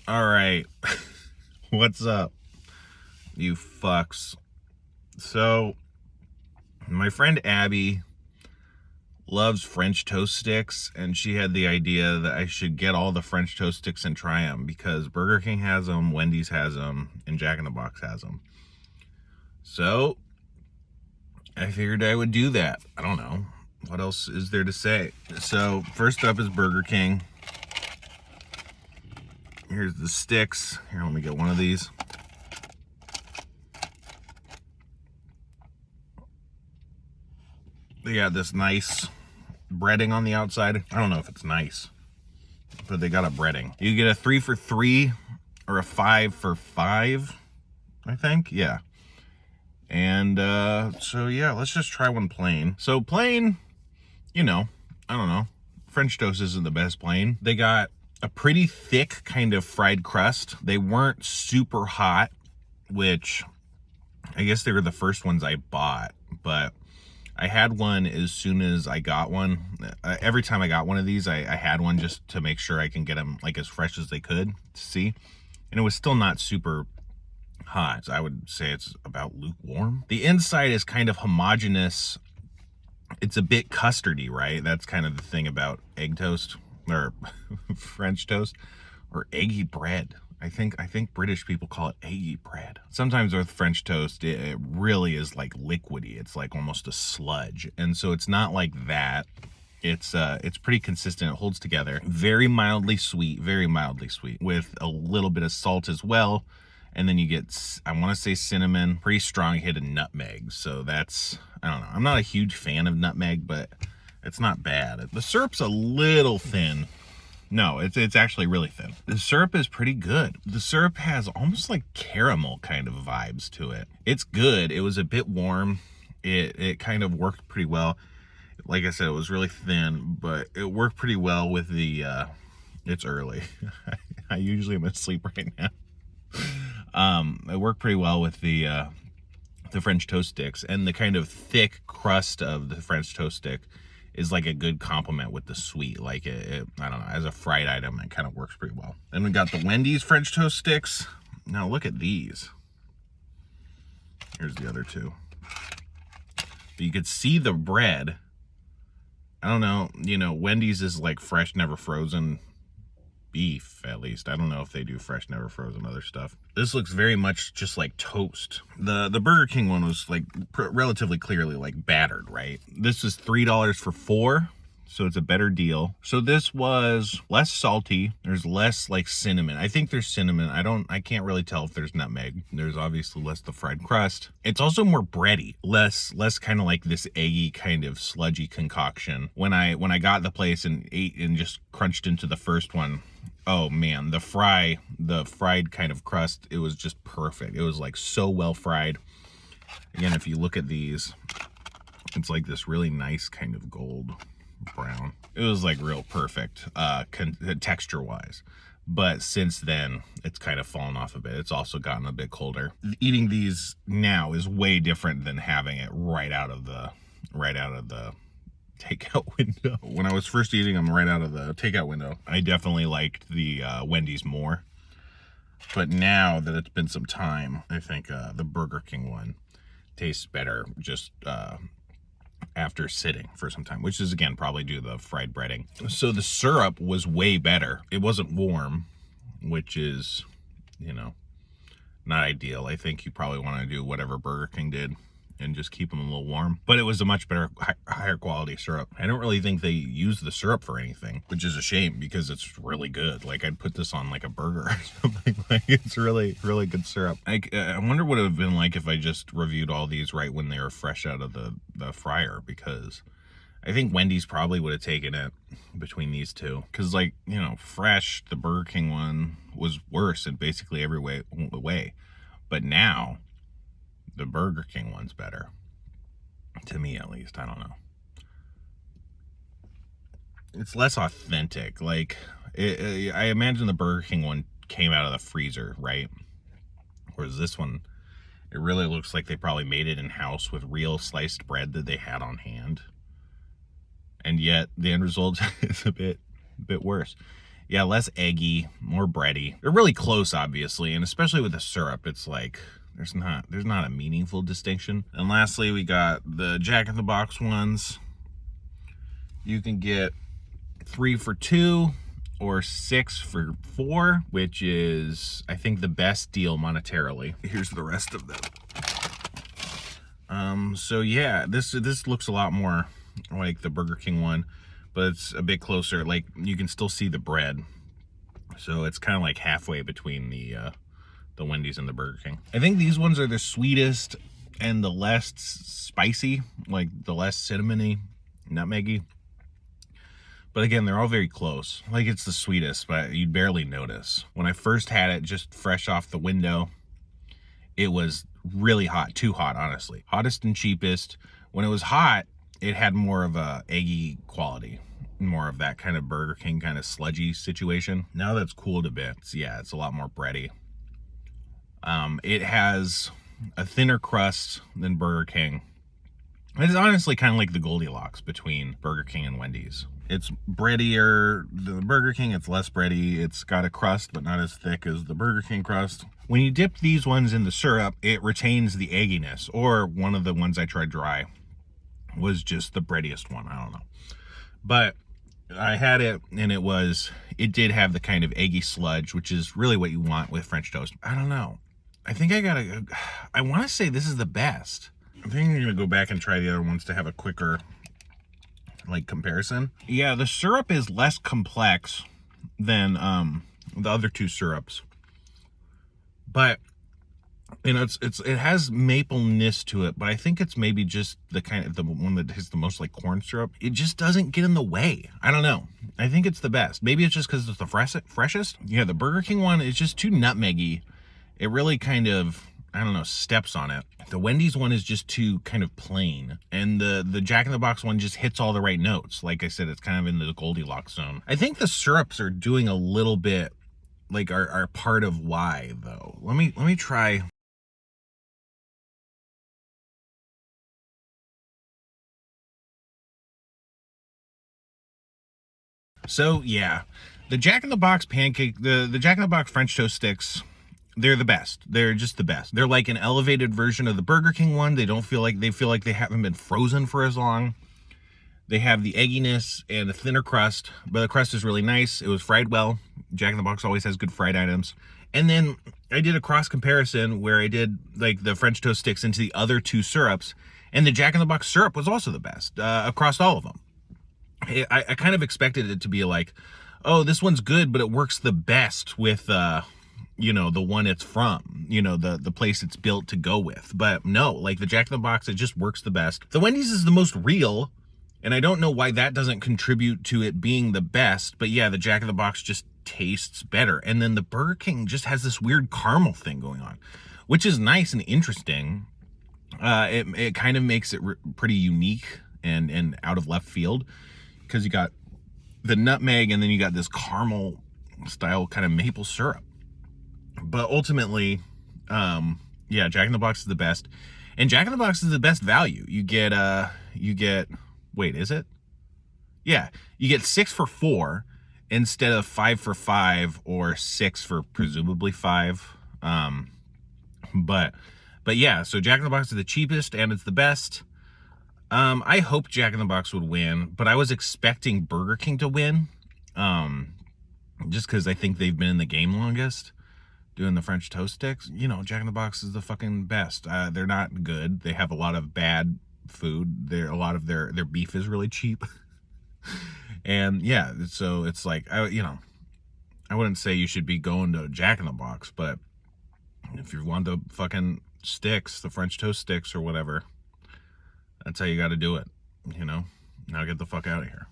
All right. What's up, you fucks? So, my friend Abby loves French toast sticks, and she had the idea that I should get all the French toast sticks and try them because Burger King has them, Wendy's has them, and Jack in the Box has them. So, I figured I would do that. I don't know. What else is there to say? So, first up is Burger King. Here's the sticks. Here, let me get one of these. They got this nice breading on the outside. I don't know if it's nice, but they got a breading. You get a 3 for $3 or a 5 for $5, I think. Yeah. And so yeah, let's just try one plain. So plain, I don't know. French toast isn't the best plain. They got a pretty thick kind of fried crust. They weren't super hot, which I guess they were the first ones I bought, but I had one as soon as I got one. Every time I got one of these, I had one just to make sure I can get them like as fresh as they could to see. And it was still not super hot. So I would say it's about lukewarm. The inside is kind of homogeneous. It's a bit custardy, right? That's kind of the thing about egg toast or French toast or eggy bread. I think British people call it eggy bread. Sometimes with French toast, it really is like liquidy. It's like almost a sludge. And so it's not like that. It's pretty consistent. It holds together. Very mildly sweet with a little bit of salt as well. And then you get, I want to say cinnamon, pretty strong hit of nutmeg. So that's, I don't know. I'm not a huge fan of nutmeg, but it's not bad. The syrup's a little thin. No, it's actually really thin. The syrup is pretty good. The syrup has almost like caramel kind of vibes to it. It's good. It was a bit warm. It kind of worked pretty well. Like I said, it was really thin, but it worked pretty well with the, it's early. I usually am asleep right now. It worked pretty well with the French toast sticks, and the kind of thick crust of the French toast stick is like a good complement with the sweet. Like it I don't know, as a fried item, it kind of works pretty well. Then we got the Wendy's French toast sticks. Now look at these. Here's the other two. But you could see the bread. I don't know, Wendy's is like fresh, never frozen beef, at least. I don't know if they do fresh, never frozen other stuff. This looks very much just like toast. The Burger King one was like relatively clearly like battered, right? This is $3 for 4, so it's a better deal. So this was less salty. There's less like cinnamon. I think there's cinnamon. I can't really tell if there's nutmeg. There's obviously less the fried crust. It's also more bready, less kind of like this eggy kind of sludgy concoction. When I got the place and ate and just crunched into the first one, oh man, the fried kind of crust, it was just perfect. It was like so well fried. Again, if you look at these, it's like this really nice kind of gold brown. It was like real perfect texture wise. But since then, it's kind of fallen off a bit. It's also gotten a bit colder. Eating these now is way different than having it right out of the takeout window. When I was first eating them right out of the takeout window, I definitely liked the Wendy's more. But now that it's been some time, I think the Burger King one tastes better just after sitting for some time, which is again probably due to the fried breading. So the syrup was way better. It wasn't warm, which is, not ideal. I think you probably want to do whatever Burger King did and just keep them a little warm. But it was a much better, higher quality syrup. I don't really think they use the syrup for anything, which is a shame because it's really good. Like I'd put this on like a burger or something. Like it's really, really good syrup. I wonder what it would have been like if I just reviewed all these right when they were fresh out of the fryer, because I think Wendy's probably would have taken it between these two. Because like, fresh, the Burger King one was worse in basically every way. But now the Burger King one's better. To me, at least. I don't know. It's less authentic. Like, I imagine the Burger King one came out of the freezer, right? Whereas this one, it really looks like they probably made it in-house with real sliced bread that they had on hand. And yet, the end result is a bit worse. Yeah, less eggy, more bready. They're really close, obviously, and especially with the syrup, it's like there's not a meaningful distinction. And lastly, we got the Jack in the Box ones. You can get 3 for $2 or 6 for $4, which is, I think, the best deal monetarily. Here's the rest of them. So yeah, this looks a lot more like the Burger King one, but it's a bit closer. Like, you can still see the bread, so it's kind of like halfway between the Wendy's and the Burger King. I think these ones are the sweetest and the less spicy, like the less cinnamony, nutmeggy. But again, they're all very close. Like, it's the sweetest, but you'd barely notice. When I first had it, just fresh off the window, it was really hot. Too hot, honestly. Hottest and cheapest. When it was hot, it had more of a eggy quality. More of that kind of Burger King kind of sludgy situation. Now that's cooled a bit. Yeah, it's a lot more bready. It has a thinner crust than Burger King. It's honestly kind of like the Goldilocks between Burger King and Wendy's. It's breadier than the Burger King. It's less bready. It's got a crust, but not as thick as the Burger King crust. When you dip these ones in the syrup, it retains the egginess. Or one of the ones I tried dry was just the breadiest one. I don't know. But I had it, and it did have the kind of eggy sludge, which is really what you want with French toast. I don't know. I think I want to say this is the best. I think I'm going to go back and try the other ones to have a quicker, like, comparison. Yeah, the syrup is less complex than the other two syrups. But, you know, it has mapleness to it, but I think it's maybe just the one that has the most like corn syrup. It just doesn't get in the way. I don't know. I think it's the best. Maybe it's just because it's the freshest. Yeah, the Burger King one is just too nutmeggy. It really kind of, I don't know, steps on it. The Wendy's one is just too kind of plain. And the Jack in the Box one just hits all the right notes. Like I said, it's kind of in the Goldilocks zone. I think the syrups are doing a little bit, like, are part of why, though. Let me try. So yeah, the Jack in the Box pancake, the Jack in the Box French toast sticks, they're the best. They're just the best. They're like an elevated version of the Burger King one. They feel like they haven't been frozen for as long. They have the egginess and a thinner crust, but the crust is really nice. It was fried well. Jack in the Box always has good fried items. And then I did a cross comparison where I did like the French toast sticks into the other two syrups, and the Jack in the Box syrup was also the best across all of them. I kind of expected it to be like, oh, this one's good, but it works the best with, you know, the one it's from, you know, the place it's built to go with. But no, like the Jack in the Box, it just works the best. The Wendy's is the most real, and I don't know why that doesn't contribute to it being the best. But yeah, the Jack in the Box just tastes better. And then the Burger King just has this weird caramel thing going on, which is nice and interesting. It kind of makes it pretty unique and out of left field, because you got the nutmeg and then you got this caramel style kind of maple syrup. But ultimately, yeah, Jack in the Box is the best. And Jack in the Box is the best value. You get, wait, is it? Yeah, you get 6 for $4 instead of 5 for $5 or 6 for presumably $5. But yeah, so Jack in the Box is the cheapest and it's the best. I hope Jack in the Box would win, but I was expecting Burger King to win, just because I think they've been in the game longest doing the French toast sticks. You know, Jack in the Box is the fucking best. They're not good. They have a lot of bad food. A lot of their beef is really cheap. And yeah, so it's like, you know, I wouldn't say you should be going to Jack in the Box, but if you want the fucking sticks, the French toast sticks or whatever, that's how you got to do it, you know? Now get the fuck out of here.